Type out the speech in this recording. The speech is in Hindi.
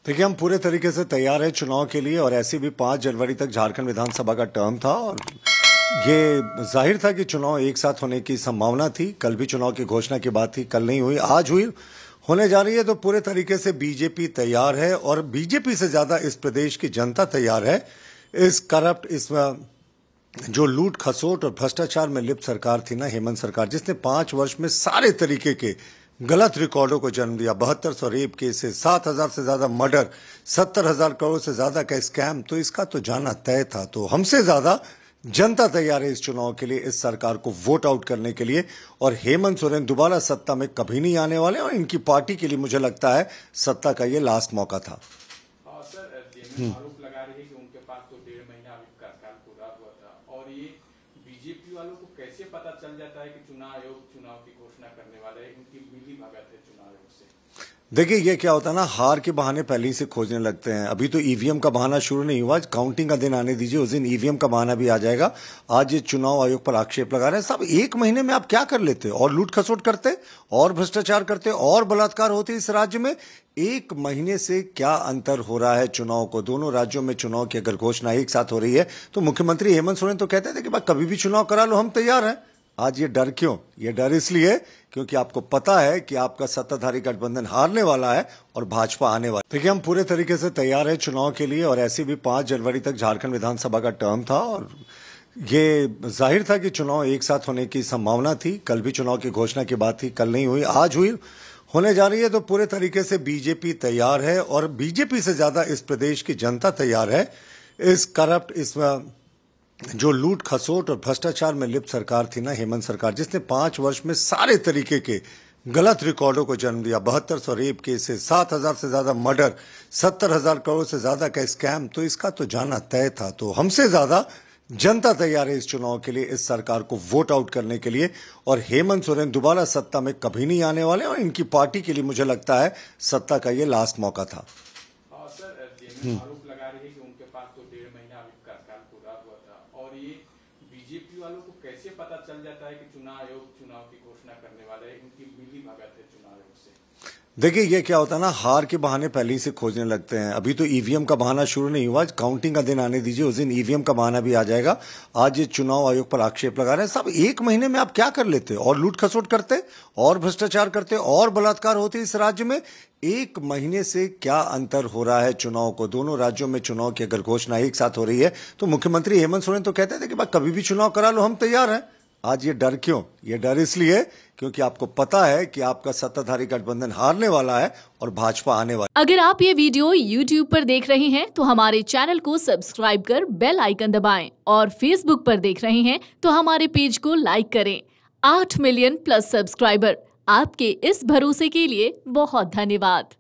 देखिए, हम पूरे तरीके से तैयार हैं चुनाव के लिए और ऐसे भी 5 जनवरी तक झारखंड विधानसभा का टर्म था और ये जाहिर था कि चुनाव एक साथ होने की संभावना थी। कल भी चुनाव की घोषणा की बात थी, कल नहीं हुई, आज हुई, होने जा रही है। तो पूरे तरीके से बीजेपी तैयार है और बीजेपी से ज्यादा इस प्रदेश की जनता तैयार है। इस जो लूट खसोट और भ्रष्टाचार में लिप्त सरकार थी ना, हेमंत सरकार, जिसने 5 वर्ष में सारे तरीके के गलत रिकॉर्डों को जन्म दिया, 7200 रेप केसेस, 7000 से ज्यादा मर्डर, 70,000 करोड़ से ज्यादा का स्कैम, तो इसका तो जाना तय था। तो हमसे ज्यादा जनता तैयार है इस चुनाव के लिए, इस सरकार को वोट आउट करने के लिए। और हेमंत सोरेन दोबारा सत्ता में कभी नहीं आने वाले और इनकी पार्टी के लिए मुझे लगता है सत्ता का ये लास्ट मौका था। सर, आरोप लगा रही है कि उनके पास तो 1.5 महीना अभी कार्यकाल पूरा हुआ था और ये बीजेपी वालों को कैसे पता चल जाता है कि चुनाव आयोग चुनाव की घोषणा करने वाला है? इनकी मिली भगत है चुनाव आयोग से। देखिए, ये क्या होता है ना, हार के बहाने पहले ही से खोजने लगते हैं। अभी तो ईवीएम का बहाना शुरू नहीं हुआ, काउंटिंग का दिन आने दीजिए, उस दिन ईवीएम का बहाना भी आ जाएगा। आज ये चुनाव आयोग पर आक्षेप लगा रहे हैं। सब 1 महीने में आप क्या कर लेते और लूट खसोट करते और भ्रष्टाचार करते और बलात्कार होते इस राज्य में। 1 महीने से क्या अंतर हो रहा है चुनाव को? दोनों राज्यों में चुनाव की अगर घोषणा एक साथ हो रही है तो मुख्यमंत्री हेमंत सोरेन तो कहते थे कि भाई कभी भी चुनाव करा लो, हम तैयार हैं। आज ये डर क्यों? ये डर इसलिए क्योंकि आपको पता है कि आपका सत्ताधारी गठबंधन हारने वाला है और भाजपा आने वाला है। देखिए, हम पूरे तरीके से तैयार हैं चुनाव के लिए और ऐसे भी 5 जनवरी तक झारखंड विधानसभा का टर्म था और ये जाहिर था कि चुनाव एक साथ होने की संभावना थी। कल भी चुनाव की घोषणा की बात थी, कल नहीं हुई, आज हुई, होने जा रही है। तो पूरे तरीके से बीजेपी तैयार है और बीजेपी से ज्यादा इस प्रदेश की जनता तैयार है। जो लूट खसोट और भ्रष्टाचार में लिप्त सरकार थी ना, हेमंत सरकार, जिसने 5 वर्ष में सारे तरीके के गलत रिकॉर्डों को जन्म दिया, 7200 रेप केसेस, 7000 से ज्यादा मर्डर, 70,000 करोड़ से ज्यादा का स्कैम, तो इसका तो जाना तय था। तो हमसे ज्यादा जनता तैयार है इस चुनाव के लिए, इस सरकार को वोट आउट करने के लिए। और हेमंत सोरेन दोबारा सत्ता में कभी नहीं आने वाले और इनकी पार्टी के लिए मुझे लगता है सत्ता का ये लास्ट मौका था। सर, आरोप लगा रही है कि उनके पास तो 1.5 महीना अभी कार्यकाल पूरा हुआ था और ये बीजेपी वालों को कैसे पता चल जाता है कि चुनाव आयोग चुनाव की घोषणा करने वाला है? इनकी मिली भगत है चुनाव आयोग से। देखिए, ये क्या होता है ना, हार के बहाने पहले ही से खोजने लगते हैं। अभी तो ईवीएम का बहाना शुरू नहीं हुआ, काउंटिंग का दिन आने दीजिए, उस दिन ईवीएम का बहाना भी आ जाएगा। आज ये चुनाव आयोग पर आक्षेप लगा रहे हैं। सब 1 महीने में आप क्या कर लेते और लूट खसोट करते और भ्रष्टाचार करते और बलात्कार होते इस राज्य में। 1 महीने से क्या अंतर हो रहा है चुनाव को? दोनों राज्यों में चुनाव की अगर घोषणा एक साथ हो रही है तो मुख्यमंत्री हेमंत सोरेन तो कहते थे कि भाई कभी भी चुनाव करा लो, हम तैयार हैं। आज ये डर क्यों? ये डर इसलिए क्योंकि आपको पता है कि आपका सत्ताधारी गठबंधन हारने वाला है और भाजपा आने वाला है। अगर आप ये वीडियो YouTube पर देख रहे हैं तो हमारे चैनल को सब्सक्राइब कर बेल आइकन दबाएं और Facebook पर देख रहे हैं तो हमारे पेज को लाइक करें। 8 मिलियन प्लस सब्सक्राइबर, आपके इस भरोसे के लिए बहुत धन्यवाद।